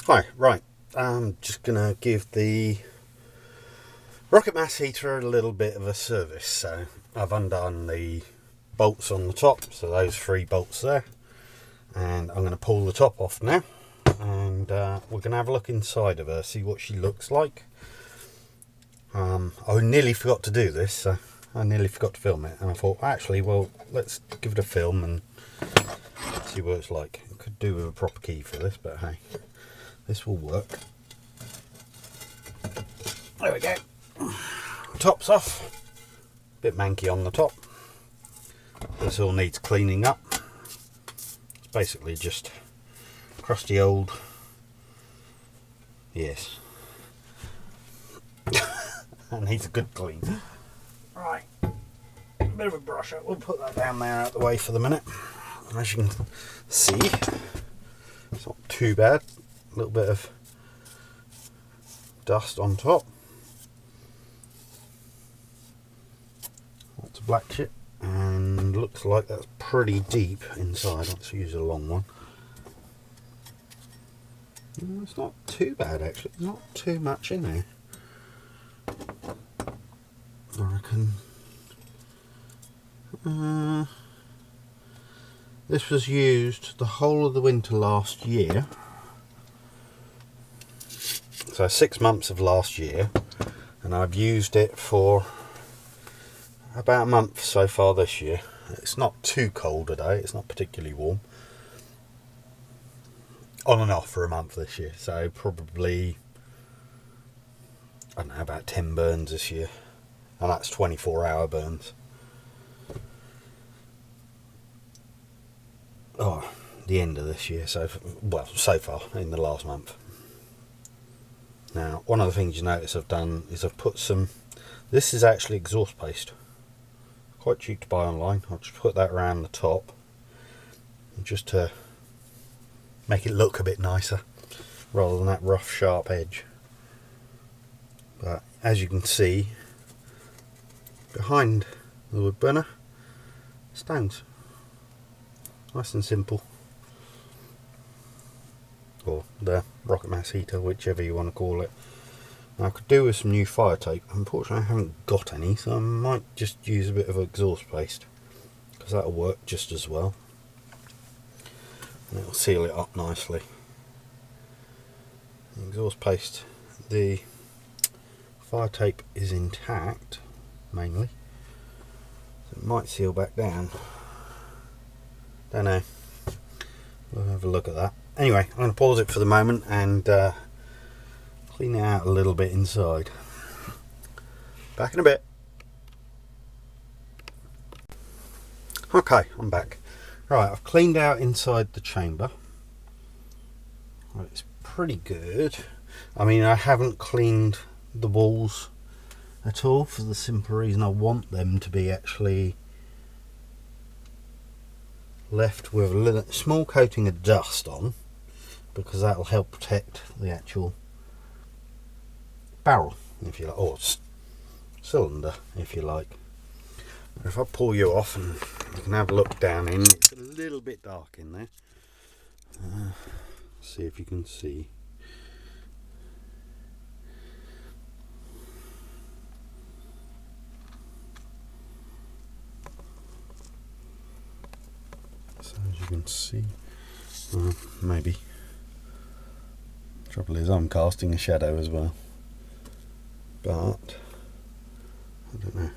Hi, right, I'm just going to give the rocket mass heater a little bit of a service. So I've undone the bolts on the top, so those 3 bolts there, and I'm going to pull the top off now, and we're going to have a look inside of her, see what she looks like. I nearly forgot to do this, so I nearly forgot to film it, and I thought, actually, well, let's give it a film and see what it's like. I could do with a proper key for this, but hey, this will work. There we go. Top's off. Bit manky on the top. This all needs cleaning up. It's basically just crusty old. Yes. That needs a good clean. Right. Bit of a brush up. We'll put that down there out the way for the minute. As you can see, it's not too bad. A little bit of dust on top. Lots of black shit. And looks like that's pretty deep inside. Let's use a long one. It's not too bad actually. Not too much in there. I reckon. This was used the whole of the winter last year. So 6 months of last year, and I've used it for about a month so far this year. It's not too cold today, it's not particularly warm. On and off for a month this year, so probably, I don't know, about 10 burns this year, and that's 24-hour burns. Oh, the end of this year, so far in the last month. Now, one of the things you notice I've done is I've put some, this is actually exhaust paste, quite cheap to buy online. I'll just put that around the top, just to make it look a bit nicer, rather than that rough sharp edge. But as you can see, behind the wood burner, stones. Nice and simple. Or the rocket mass heater, whichever you want to call it. Now, I could do with some new fire tape. Unfortunately I haven't got any, so I might just use a bit of exhaust paste, because that'll work just as well, and it'll seal it up nicely. The exhaust paste, the fire tape is intact mainly, so it might seal back down. Don't know. We'll have a look at that. Anyway, I'm going to pause it for the moment and clean it out a little bit inside. Back in a bit. Okay, I'm back. Right, I've cleaned out inside the chamber. Right, it's pretty good. I mean, I haven't cleaned the walls at all for the simple reason I want them to be actually left with a little small coating of dust on, because that'll help protect the actual barrel, if you like, or cylinder, if you like. If I pull you off and you can have a look down in, it's a little bit dark in there. See if you can see. So as you can see, maybe. Trouble is, I'm casting a shadow as well. But I don't know.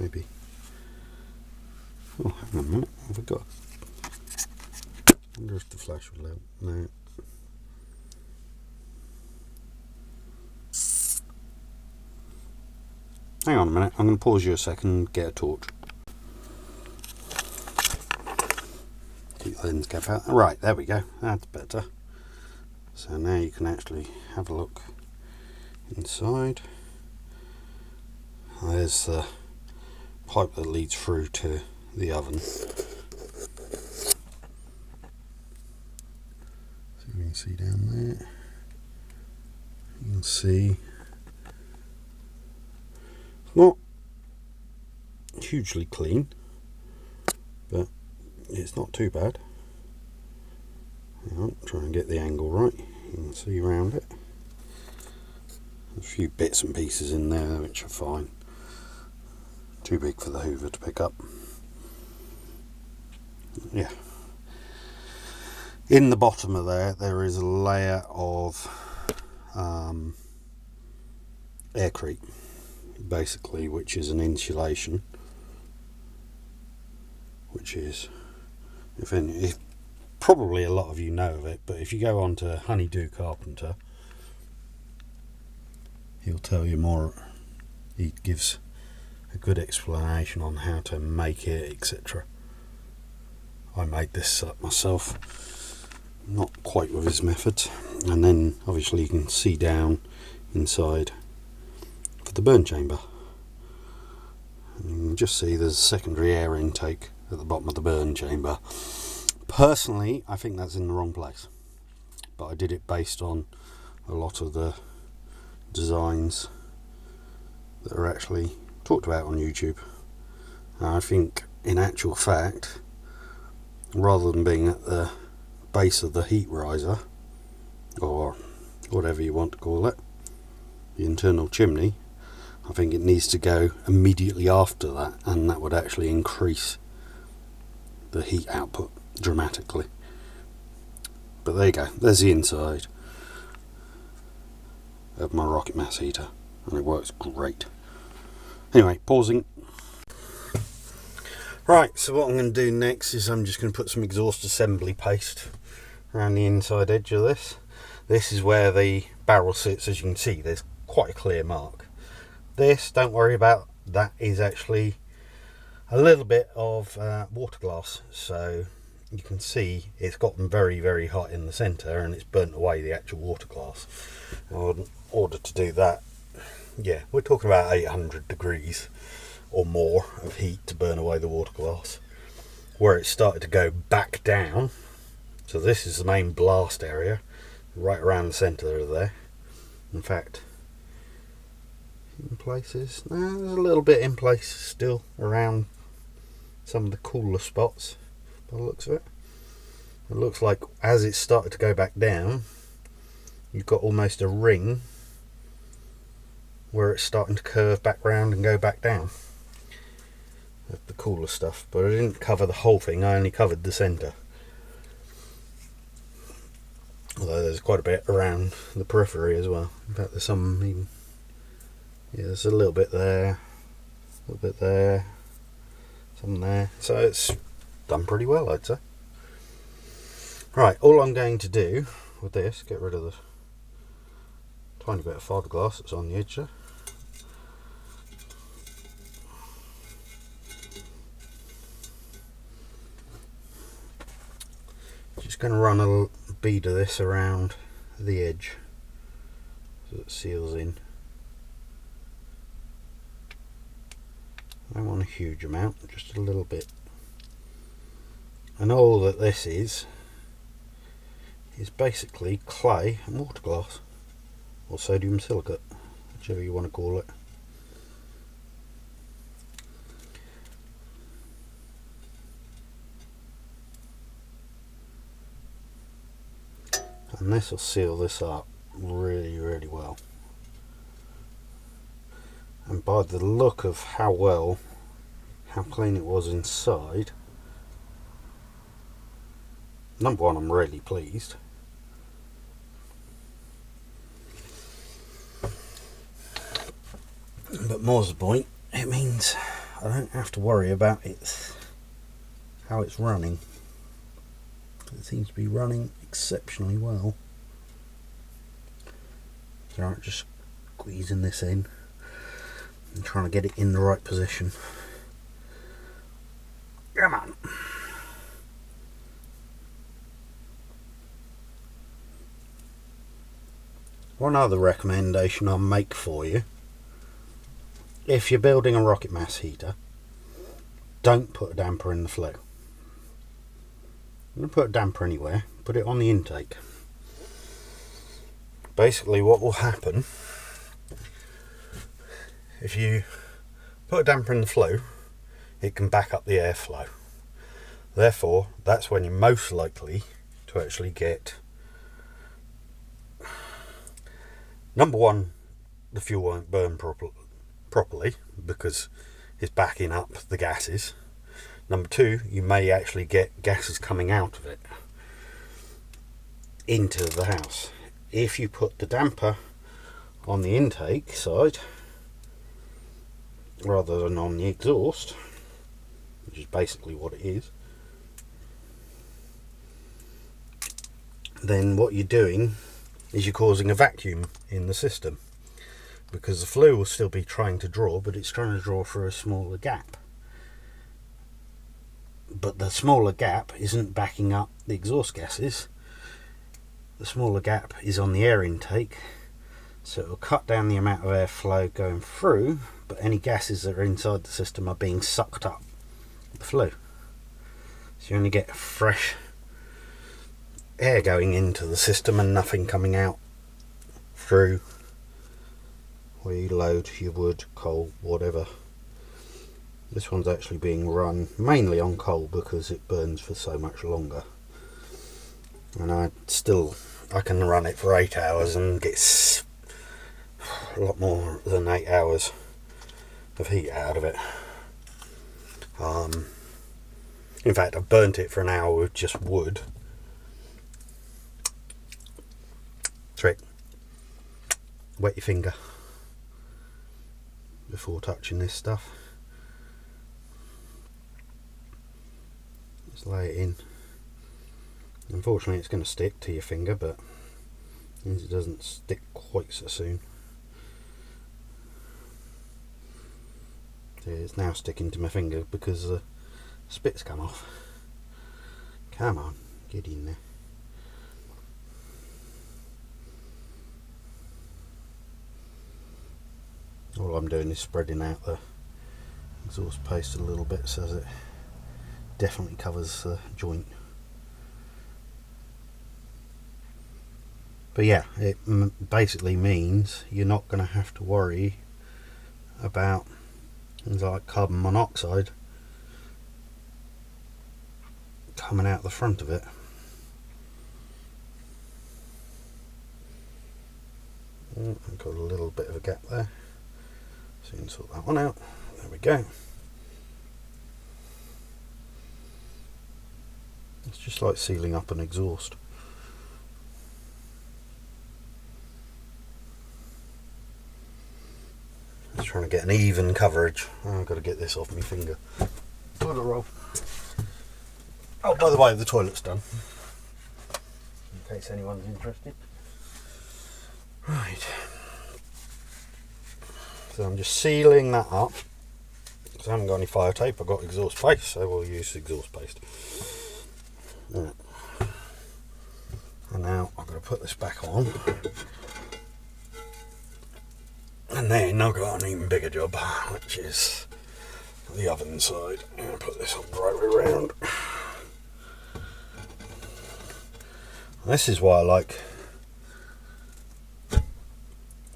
Maybe. Oh, hang on a minute. Have I got? I wonder if the flash will help. No. Hang on a minute. I'm going to pause you a second and get a torch. Keep the lens cap out. Right, there we go. That's better. So now you can actually have a look inside. There's the pipe that leads through to the oven. So you can see down there. You can see it's not hugely clean, but it's not too bad. I'll try and get the angle right. You can see around it. There's a few bits and pieces in there which are fine. Too big for the hoover to pick up. Yeah. In the bottom of there is a layer of aircrete, basically, which is an insulation, which is, if probably a lot of you know of it, but if you go on to Honeydew Carpenter, he'll tell you more. He gives a good explanation on how to make it, etc. I made this up myself, not quite with his methods. And then obviously you can see down inside for the burn chamber. And you can just see there's a secondary air intake at the bottom of the burn chamber. Personally, I think that's in the wrong place, but I did it based on a lot of the designs that are actually talked about on YouTube. And I think in actual fact, rather than being at the base of the heat riser, or whatever you want to call it, the internal chimney, I think it needs to go immediately after that, and that would actually increase the heat output dramatically. But there you go, there's the inside of my rocket mass heater, and it works great. Anyway, pausing. Right, so what I'm going to do next is I'm just going to put some exhaust assembly paste around the inside edge of this. This is where the barrel sits. As you can see, there's quite a clear mark. This, don't worry about, that is actually a little bit of water glass, so you can see it's gotten very, very hot in the centre and it's burnt away the actual water glass. In order to do that, yeah, we're talking about 800 degrees or more of heat to burn away the water glass. Where it started to go back down, so this is the main blast area, right around the centre of there. In fact, in places, no, there's a little bit in place still around some of the cooler spots by the looks of it. It looks like as it started to go back down, you've got almost a ring where it's starting to curve back round and go back down. Of the cooler stuff, but I didn't cover the whole thing, I only covered the centre. Although there's quite a bit around the periphery as well. In fact, there's some even, yeah, there's a little bit there, a little bit there, some there. So it's done pretty well, I'd say. Right, all I'm going to do with this, get rid of the tiny bit of fiberglass that's on the edge there. Just going to run a bead of this around the edge so it seals in. I don't want a huge amount, just a little bit. And all that this is basically clay and water glass, or sodium silicate, whichever you want to call it. And this will seal this up really, really well. And by the look of how clean it was inside, number one, I'm really pleased. But more's the point, it means I don't have to worry about how it's running. It seems to be running exceptionally well. So I'm just squeezing this in and trying to get it in the right position. Come on. One other recommendation I'll make for you: if you're building a rocket mass heater, don't put a damper in the flue. I'm going to put a damper anywhere, put it on the intake. Basically what will happen, if you put a damper in the flue, it can back up the airflow. Therefore, that's when you're most likely to actually get Number one, the fuel won't burn properly because it's backing up the gases. Number two, you may actually get gases coming out of it into the house. If you put the damper on the intake side rather than on the exhaust, which is basically what it is, then what you're doing is you're causing a vacuum in the system, because the flue will still be trying to draw, but it's trying to draw through a smaller gap. But the smaller gap isn't backing up the exhaust gases. The smaller gap is on the air intake, so it will cut down the amount of airflow going through, but any gases that are inside the system are being sucked up with the flue. So you only get fresh air going into the system and nothing coming out through where you load your wood, coal, whatever. This one's actually being run mainly on coal because it burns for so much longer, and I can run it for 8 hours and get a lot more than 8 hours of heat out of it. In fact, I've burnt it for an hour with just wood. Trick: wet your finger before touching this stuff. Just lay it in. Unfortunately, it's going to stick to your finger, but it doesn't stick quite so soon. See, it's now sticking to my finger because the spit's come off. Come on, get in there. All I'm doing is spreading out the exhaust paste a little bit so that it definitely covers the joint. But yeah, it basically means you're not going to have to worry about things like carbon monoxide coming out the front of it. I've got a little bit of a gap there, so you can sort that one out. There we go. It's just like sealing up an exhaust. Just trying to get an even coverage. I've got to get this off my finger. Toilet roll. Oh, by the way, the toilet's done, in case anyone's interested. Right. So I'm just sealing that up, because I haven't got any fire tape. I've got exhaust paste, so we'll use exhaust paste. Right. And now I've got to put this back on. And then I've got an even bigger job, which is the oven side. I'm going to put this on the right way around. This is why I like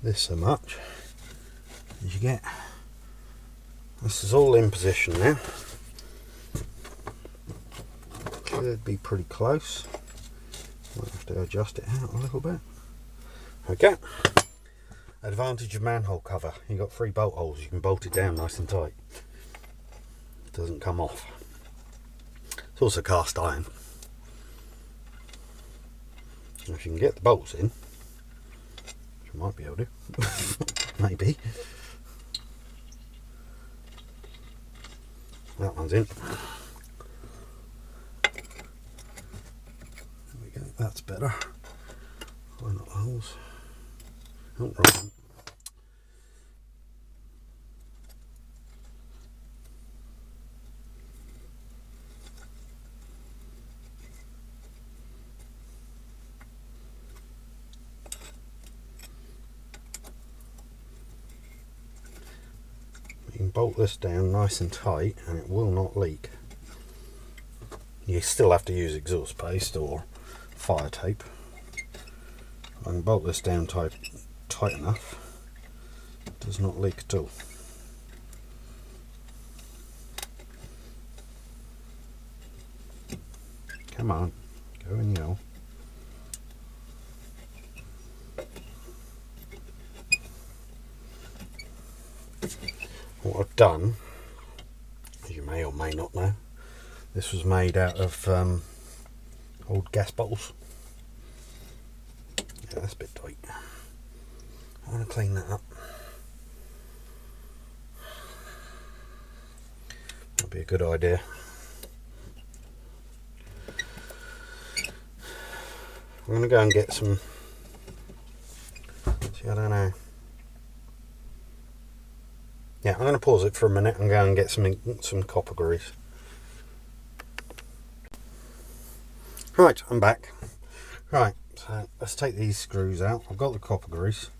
this so much. As you get, this is all in position now. Should be pretty close. Might have to adjust it out a little bit. Okay. Advantage of manhole cover: you've got 3 bolt holes. You can bolt it down nice and tight. It doesn't come off. It's also cast iron. If you can get the bolts in, which you might be able to, maybe. That one's in. There we go. That's better. Why not the holes? Oh, right. You can bolt this down nice and tight and it will not leak. You still have to use exhaust paste or fire tape. I can bolt this down tight enough, it does not leak at all. Come on, go in the hole. what I've done, as you may or may not know, this was made out of old gas bottles. Yeah, that's a bit tight. I want to clean that up. That'd be a good idea. I'm going to go and get some. See, I don't know. Yeah, I'm going to pause it for a minute and go and get some copper grease. Right, I'm back. Right, so let's take these screws out. I've got the copper grease,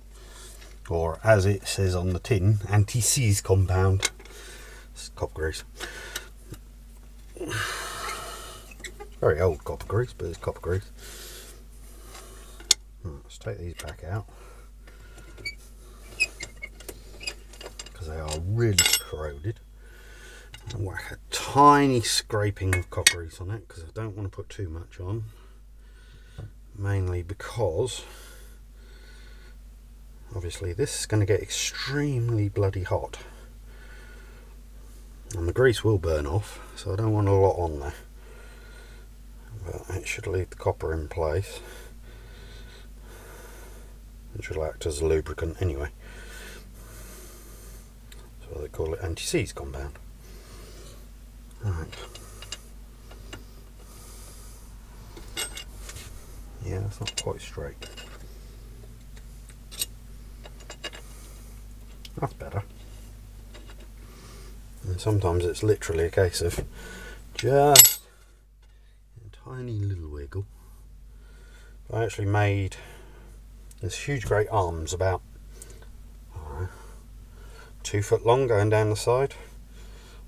or as it says on the tin, anti-seize compound. It's copper grease. Very old copper grease, but it's copper grease. Right, let's take these back out, because they are really corroded. And whack a tiny scraping of copper grease on it, because I don't want to put too much on. Mainly because obviously this is going to get extremely bloody hot. And the grease will burn off, so I don't want a lot on there. But it should leave the copper in place. It will act as a lubricant anyway. So they call it anti-seize compound. Right. Yeah, it's not quite straight. That's better. And sometimes it's literally a case of just a tiny little wiggle. I actually made this huge great arms about 2 foot long going down the side,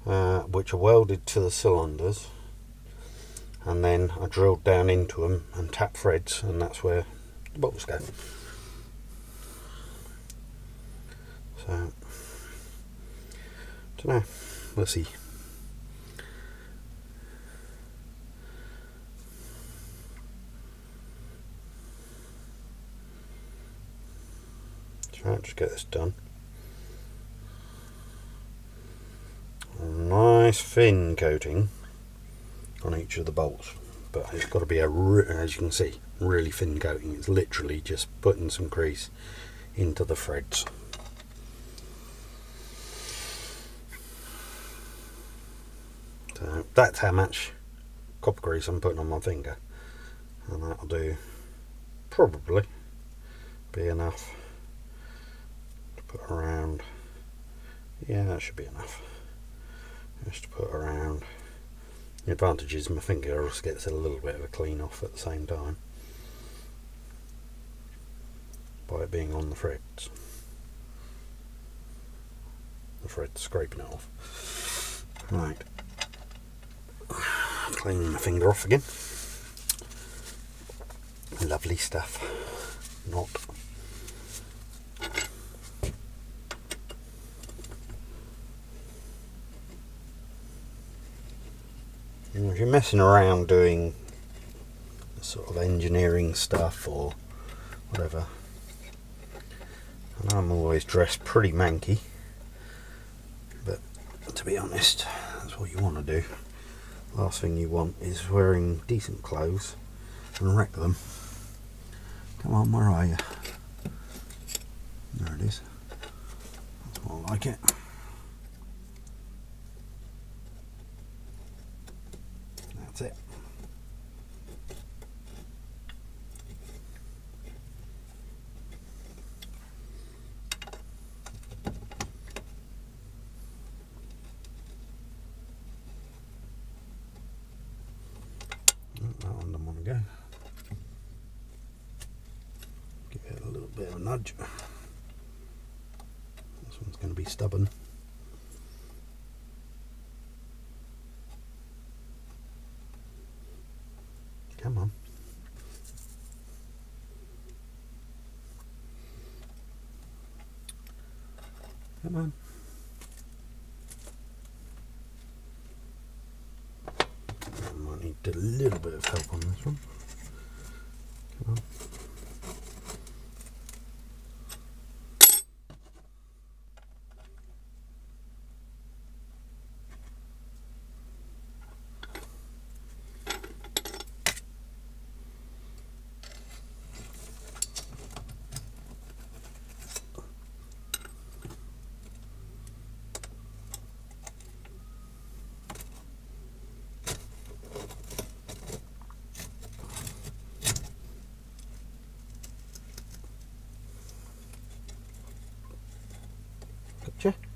which are welded to the cylinders, and then I drilled down into them and tapped threads, and that's where the bolts go. So, don't know, we'll see. So I'll just get this done. A nice thin coating on each of the bolts, but it's got to be as you can see, really thin coating. It's literally just putting some grease into the threads. So that's how much copper grease I'm putting on my finger, and that'll do probably be enough to put around. Yeah, that should be enough just to put around. The advantage is my finger also gets a little bit of a clean off at the same time by it being on the threads. The thread's scraping it off. Right. Cleaning my finger off again. Lovely stuff. Not. If you're messing around doing sort of engineering stuff or whatever, and I'm always dressed pretty manky, but to be honest, that's what you want to do. Last thing you want is wearing decent clothes and wreck them. Come on, where are you? There it is. That's more like it. That's it. That one doesn't want to go. Give it a little bit of a nudge. This one's going to be stubborn. Come on. Come on. I might need a little bit of help on this one. Come on.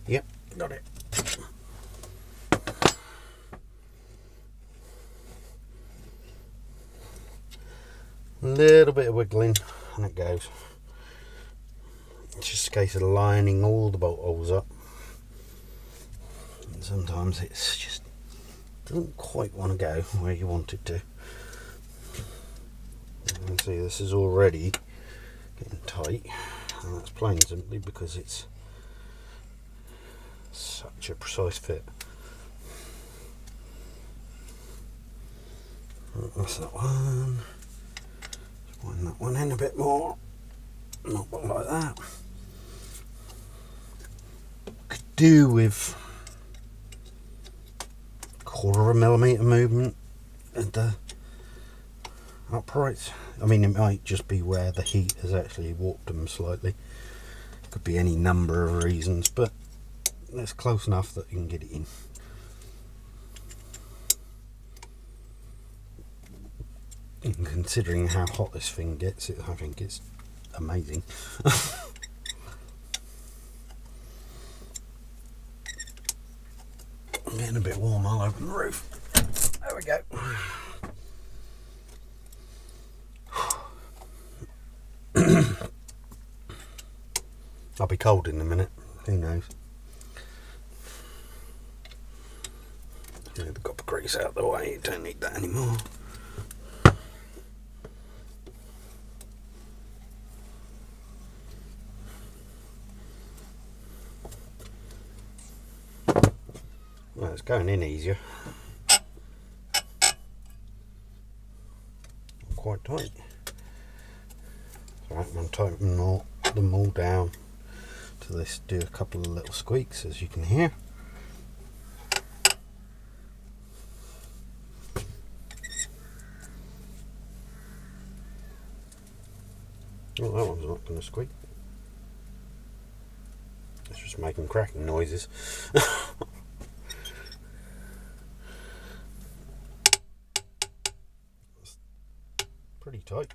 Yep, got it. A little bit of wiggling and it goes. It's just a case of lining all the bolt holes up. And sometimes it's just doesn't quite want to go where you want it to. You can see this is already getting tight, and that's plain simply because it's such a precise fit. That's that one. Just wind that one in a bit more. Not like that. Could do with 1/4 millimetre movement at the uprights. I mean, it might just be where the heat has actually warped them slightly. Could be any number of reasons, but it's close enough that you can get it in. And considering how hot this thing gets, I think it's amazing. I'm getting a bit warm. I'll open the roof. There we go. I'll be cold in a minute. Who knows? The copper grease out the way. You don't need that anymore. Well, it's going in easier. Quite tight. Right, I'm going to tighten them all down to this. Do a couple of little squeaks, as you can hear. Oh, that one's not going to squeak. It's just making cracking noises. Pretty tight.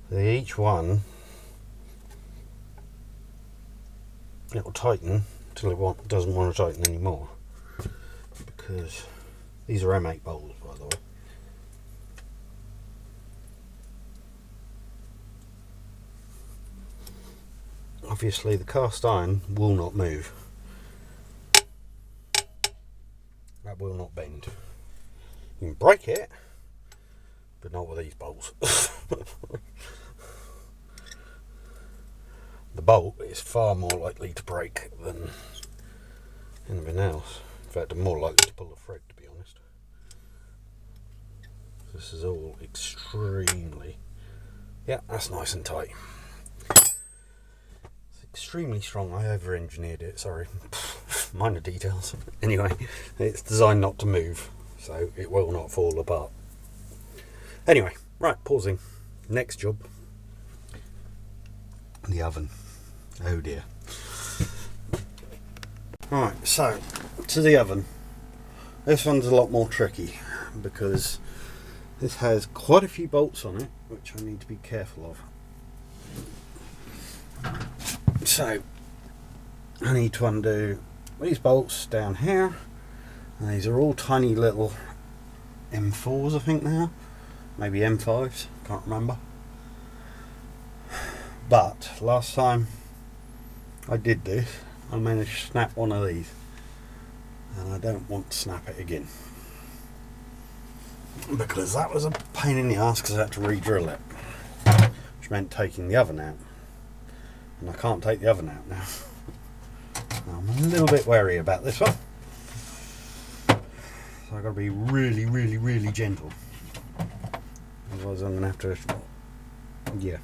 So each one, it will tighten until it doesn't want to tighten anymore, because these are M8 bolts, by the way. Obviously the cast iron will not move. That will not bend. You can break it, but not with these bolts. The bolt is far more likely to break than anything else. In fact, I'm more likely to pull a thread, to be honest. This is all extremely... Yeah, that's nice and tight. It's extremely strong. I over-engineered it, sorry. Minor details. Anyway, it's designed not to move, so it will not fall apart. Anyway, right, pausing. Next job. The oven. Oh dear. Right, so to the oven. This one's a lot more tricky because this has quite a few bolts on it, which I need to be careful of. So I need to undo these bolts down here. And these are all tiny little M4s, I think now. Maybe M5s, can't remember. But last time I did this, I managed to snap one of these, and I don't want to snap it again, because that was a pain in the ass, because I had to re-drill it, which meant taking the oven out, and I can't take the oven out now. I'm a little bit wary about this one, so I've got to be really, really, really gentle, otherwise I'm going to have to, yeah,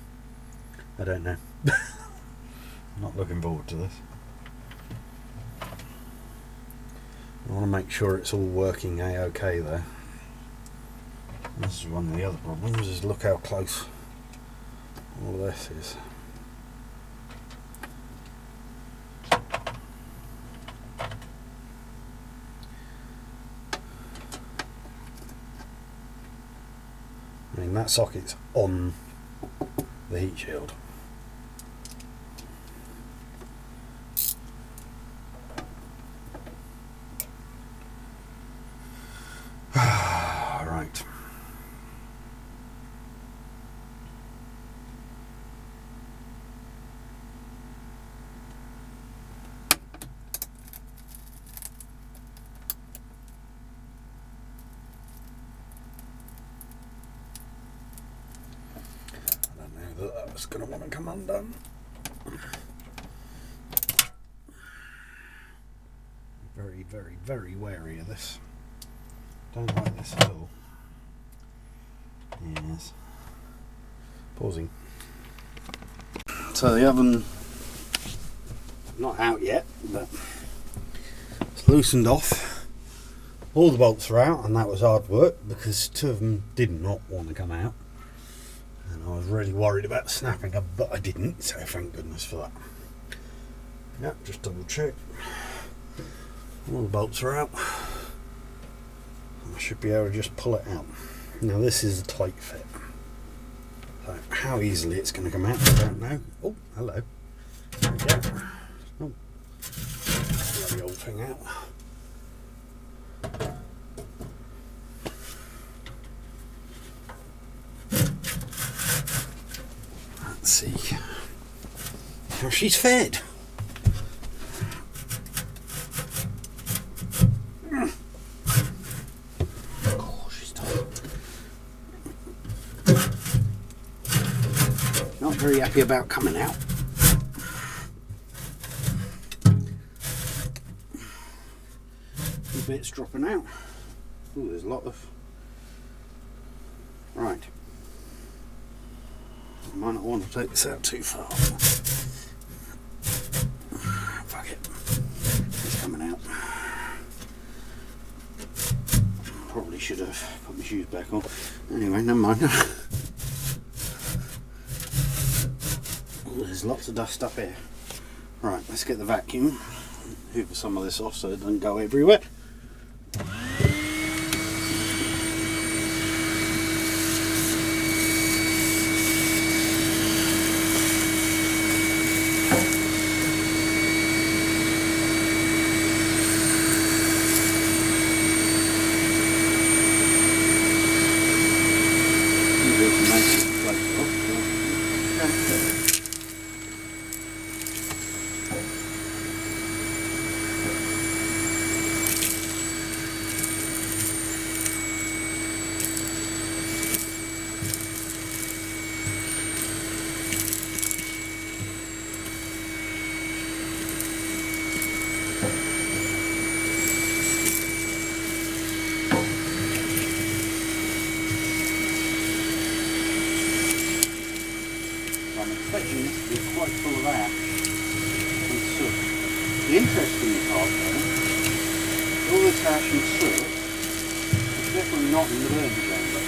I don't know. Not looking forward to this. I want to make sure it's all working a-okay there. This is one of the other problems, is look how close all of this is. I mean, that socket's on the heat shield. Right. That's going to want to come undone. Very, very, very wary of this. Don't like this at all. Yes. Pausing. So the oven, not out yet, but it's loosened off. All the bolts are out, and that was hard work because two of them did not want to come out. And I was really worried about snapping them, but I didn't, so thank goodness for that. Yeah, just double check. All the bolts are out. I should be able to just pull it out. Now this is a tight fit. So how easily it's going to come out, I don't know. Oh, hello. There we go. Oh, get the old thing out. Let's see how she's fed. Oh, she's tight. Not very happy about coming out. A bit's dropping out. Oh, there's a lot of. Right. I might not want to take this out too far. Fuck it. It's coming out. Probably should have put my shoes back on. Anyway, never mind. There's lots of dust up here. Right, let's get the vacuum. Hoover some of this off so it doesn't go everywhere. I'm expecting this to be quite full of ash and soot. The interesting part though, all this ash and soot is definitely not in the burn chamber.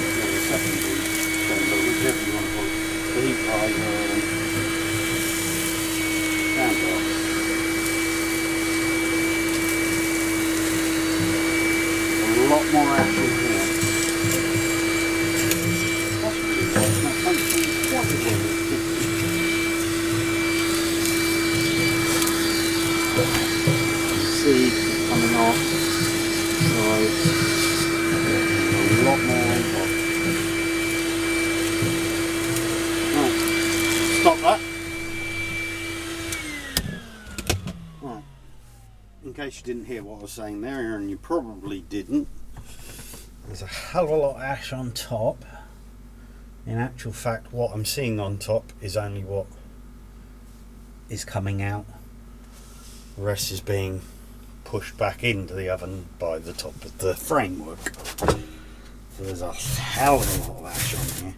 Or the secondary chamber, whichever you want to call it. The heat riser and sound box. A lot more ash in here. See coming off, so a lot more on top. Right, stop that. Right, in case you didn't hear what I was saying there, and you probably didn't, there's a hell of a lot of ash on top. In actual fact, what I'm seeing on top is only what is coming out. The rest is being pushed back into the oven by the top of the framework. So there's a hell of a lot of ash on here.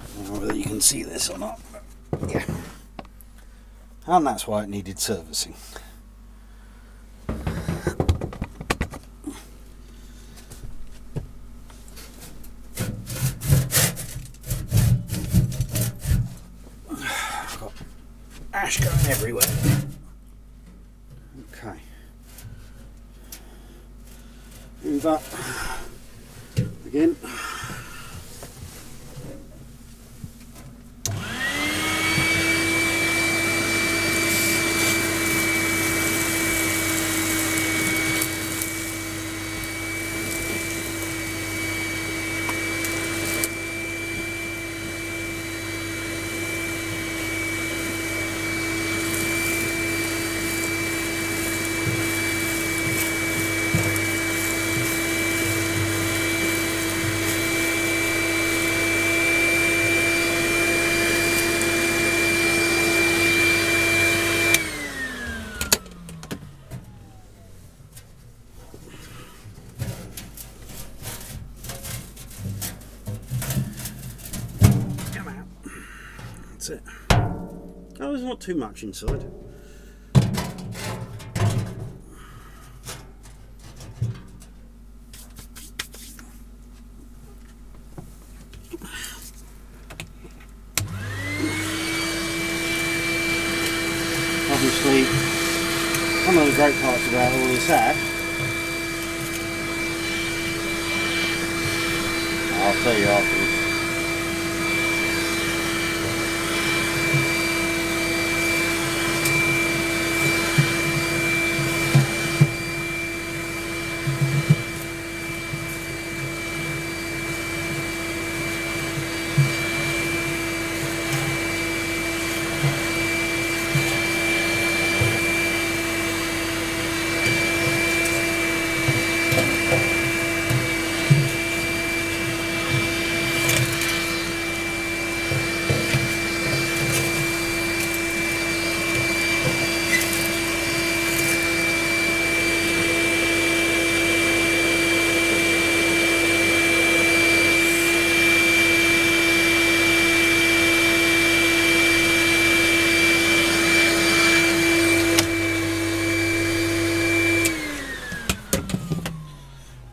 I don't know whether you can see this or not. Yeah. And that's why it needed servicing. Ash going everywhere. that's it. Oh, there's not too much inside. Obviously, one of the great parts about all this hat, I'll tell you afterwards.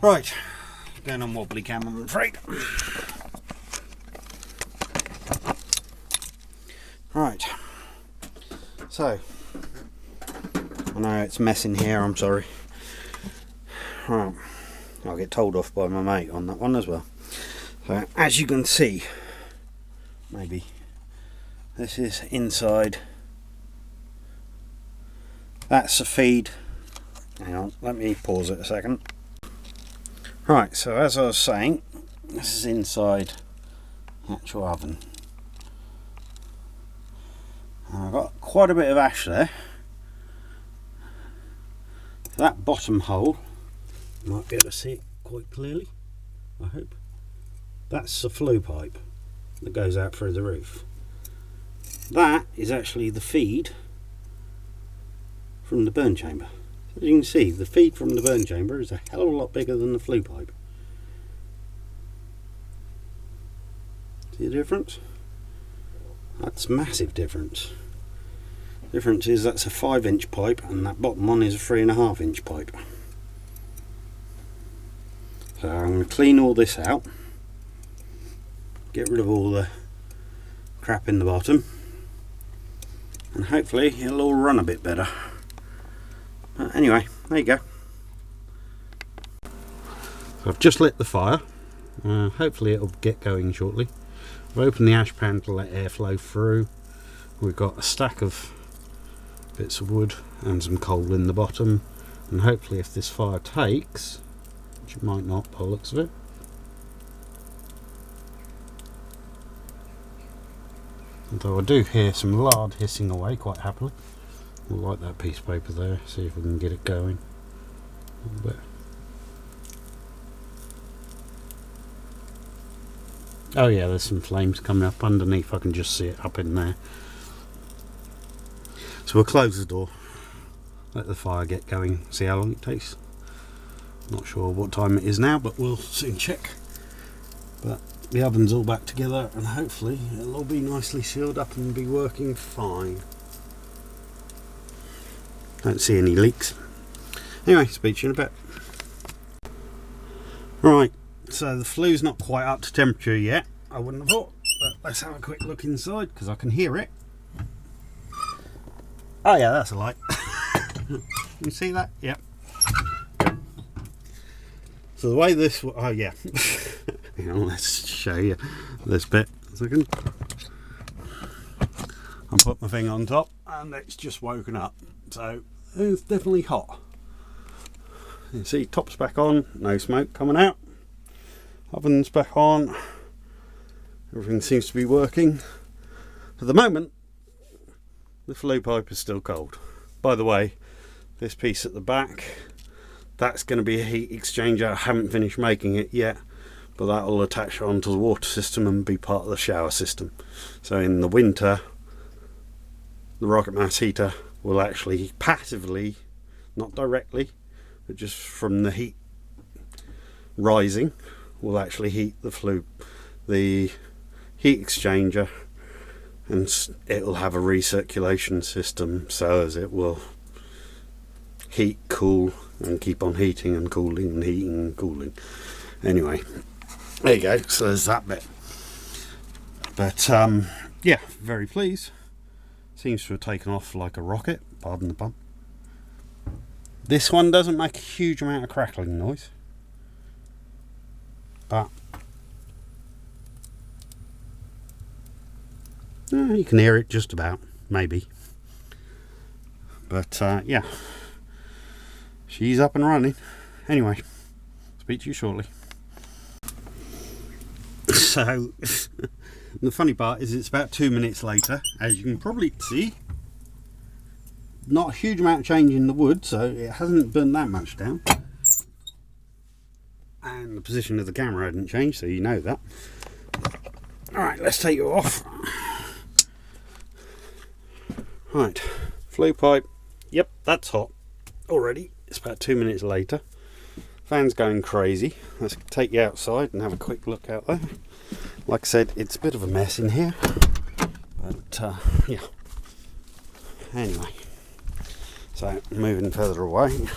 Right, going on wobbly cam, I'm afraid. Right, so I know it's messing here, I'm sorry. Right, I'll get told off by my mate on that one as well. So as you can see, maybe this is inside. That's the feed. Hang on, let me pause it a second. Right, so as I was saying, this is inside the actual oven. And I've got quite a bit of ash there. That bottom hole, you might be able to see it quite clearly, I hope. That's the flue pipe that goes out through the roof. That is actually the feed from the burn chamber. As you can see, the feed from the burn chamber is a hell of a lot bigger than the flue pipe. See the difference? That's a massive difference. The difference is that's a 5-inch pipe and that bottom one is a 3.5-inch pipe. So I'm going to clean all this out, get rid of all the crap in the bottom, and hopefully it'll all run a bit better. Anyway, there you go. So I've just lit the fire. Hopefully it'll get going shortly. I've opened the ash pan to let air flow through. We've got a stack of bits of wood and some coal in the bottom, and hopefully if this fire takes, which it might not by the looks of it, although I do hear some lard hissing away quite happily. We'll light that piece of paper there, see if we can get it going a little bit. Oh yeah, there's some flames coming up underneath, I can just see it up in there. So we'll close the door, let the fire get going, see how long it takes. Not sure what time it is now, but we'll soon check. But the oven's all back together and hopefully it'll all be nicely sealed up and be working fine. Don't see any leaks. Anyway, speak to you in a bit. Right, so the flue's not quite up to temperature yet, I wouldn't have thought, but let's have a quick look inside because I can hear it. Oh yeah, that's a light. You see that? Yep. So the way this, oh yeah. Hang on, let's show you this bit. A second. I'll put my thing on top and it's just woken up. So it's definitely hot. You see, top's back on, no smoke coming out. Oven's back on. Everything seems to be working. At the moment, the flue pipe is still cold. By the way, this piece at the back, that's going to be a heat exchanger. I haven't finished making it yet, but that will attach onto the water system and be part of the shower system. So in the winter, the rocket mass heater will actually passively, not directly, but just from the heat rising, will actually heat the heat exchanger and it'll have a recirculation system so as it will heat, cool, and keep on heating and cooling and heating and cooling. Anyway, there you go, so there's that bit. But yeah, very pleased. Seems to have taken off like a rocket, pardon the pun. This one doesn't make a huge amount of crackling noise, but you can hear it just about, maybe. But yeah, she's up and running. Anyway, speak to you shortly. So the funny part is it's about 2 minutes later. As you can probably see, not a huge amount of change in the wood, so it hasn't burned that much down. And the position of the camera hadn't changed, so you know that. Alright, let's take you off. Right, flue pipe. Yep, that's hot already. It's about 2 minutes later. Fan's going crazy. Let's take you outside and have a quick look out there. Like I said, it's a bit of a mess in here, but yeah. Anyway, so moving further away.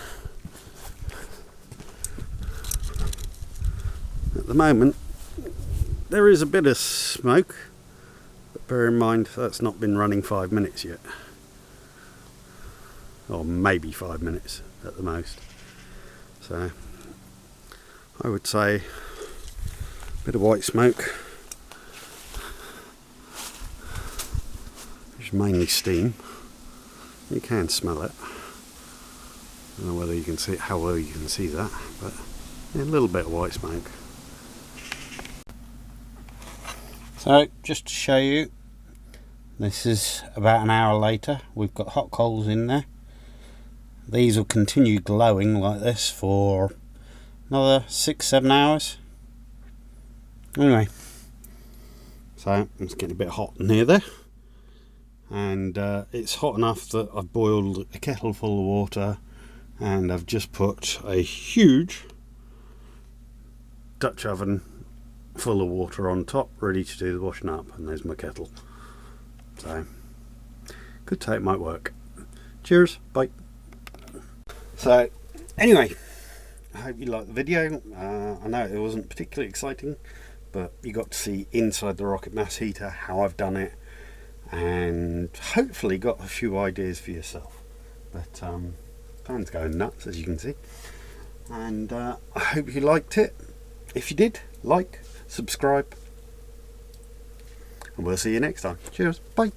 At the moment, there is a bit of smoke, but bear in mind that's not been running 5 minutes yet, or maybe 5 minutes at the most. So I would say a bit of white smoke, which is mainly steam. You can smell it. I don't know whether you can see it, how well you can see that, but yeah, a little bit of white smoke. So just to show you, this is about an hour later. We've got hot coals in there. These will continue glowing like this for another 6-7 hours. Anyway, so it's getting a bit hot in here there, and it's hot enough that I've boiled a kettle full of water, and I've just put a huge Dutch oven full of water on top, ready to do the washing up, and there's my kettle. So could say it might work. Cheers, bye. So anyway, I hope you liked the video. I know it wasn't particularly exciting, but you got to see inside the rocket mass heater, how I've done it, and hopefully got a few ideas for yourself. But fan's going nuts, as you can see, and I hope you liked it. If you did, like, subscribe, and we'll see you next time. Cheers, bye.